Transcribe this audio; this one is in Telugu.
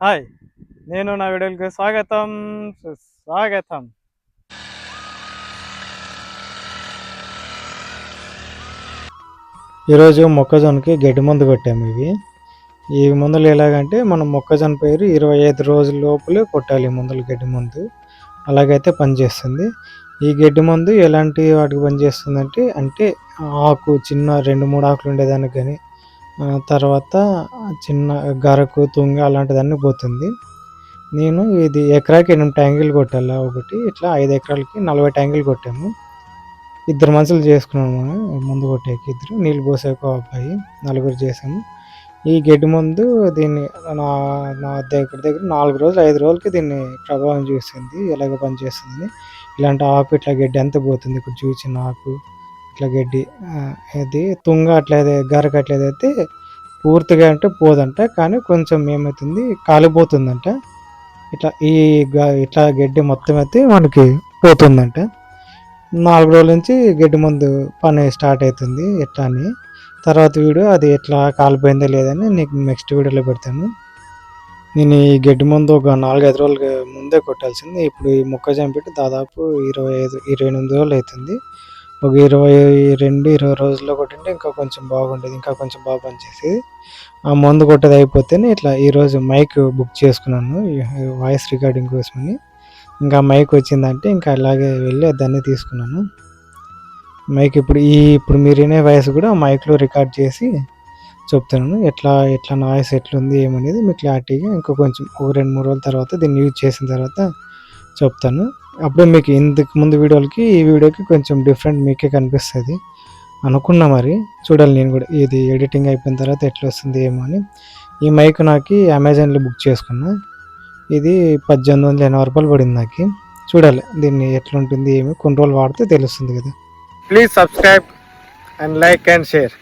హాయ్, నేను నా వీడియోకి స్వాగతం సుస్వాగతం. ఈరోజు మొక్కజొన్నకి గడ్డి మందు కొట్టాము. ఈ మందులు ఎలాగంటే మనం మొక్కజొన్న పైరు 25 రోజుల లోపలే కొట్టాలి మందులు, గడ్డి మందు. అలాగైతే పనిచేస్తుంది. ఈ గడ్డి మందు ఎలాంటి వాటికి పనిచేస్తుందంటే ఆకు చిన్న 2-3 ఆకులు ఉండేదానికి కానీ, తర్వాత చిన్న గరకు తుంగ అలాంటిదన్నీ పోతుంది. నేను ఇది ఎకరాకి 8 ట్యాంకులు కొట్టాలా ఒకటి, ఇట్లా 5 ఎకరాలకి 40 ట్యాంకులు కొట్టాము. 2 మనుషులు చేసుకున్నాము మందు కొట్టేకి, 2 నీళ్ళు పోసాక అబ్బాయి, 4 చేసాము. ఈ గడ్డి మందు దీన్ని నా దగ్గర 4 రోజులు 5 రోజులకి దీన్ని ప్రభావం చూసింది, ఎలాగ పనిచేస్తుంది. ఇలాంటి ఆకు ఇట్లా గడ్డి అంతా పోతుంది. ఇక్కడ చూసిన ఆకు ఇట్లా గడ్డి, ఇది తుంగ అట్లయితే గరకు అట్లయితే పూర్తిగా అంటే పోదంట, కానీ కొంచెం ఏమవుతుంది కాలిపోతుందంట. ఇట్లా గడ్డి మొత్తం అయితే మనకి పోతుందంట. 4 రోజుల నుంచి గడ్డి మందు పని స్టార్ట్ అవుతుంది. ఎట్లా అని తర్వాత వీడియో అది ఎట్లా కాలిపోయిందో లేదని నీకు నెక్స్ట్ వీడియోలో పెడతాను. నేను ఈ గడ్డి మందు ఒక 4-5 రోజుల ముందే కొట్టాల్సింది. ఇప్పుడు ఈ మొక్కజొన్న పెట్టి దాదాపు 28 రోజులు అవుతుంది. ఒక 22-20 రోజుల్లో కొట్టింటే ఇంకా కొంచెం బాగుండేది, ఇంకా కొంచెం బాగా పనిచేసేది. ఆ మందు కొట్టేది అయిపోతేనే ఇట్లా ఈరోజు మైక్ బుక్ చేసుకున్నాను వాయిస్ రికార్డింగ్ కోసమని. ఇంకా మైక్ వచ్చిందంటే ఇంకా అలాగే వెళ్ళి దాన్ని తీసుకున్నాను. మైక్ ఇప్పుడు మీరు వినే వాయిస్ కూడా మైక్లో రికార్డ్ చేసి చెప్తున్నాను. ఎట్లా నాయిస్ ఎట్లుంది ఏమనేది మీకు క్లారిటీగా ఇంకా కొంచెం ఒక 2-3 రోజుల తర్వాత దీన్ని యూజ్ చేసిన తర్వాత చెప్తాను. అప్పుడు మీకు ఇంతకు ముందు వీడియోలకి ఈ వీడియోకి కొంచెం డిఫరెంట్ మీకే కనిపిస్తుంది అనుకున్నా. మరి చూడాలి నేను కూడా ఇది ఎడిటింగ్ అయిపోయిన తర్వాత ఎట్లా వస్తుంది ఏమో అని. ఈ మైక్ నాకు అమెజాన్లో బుక్ చేసుకున్నా. ఇది 1880 రూపాయలు పడింది నాకు. చూడాలి దీన్ని ఎట్లుంటుంది ఏమి, కొన్ని రోజులు వాడితే తెలుస్తుంది కదా. Please subscribe and like and share.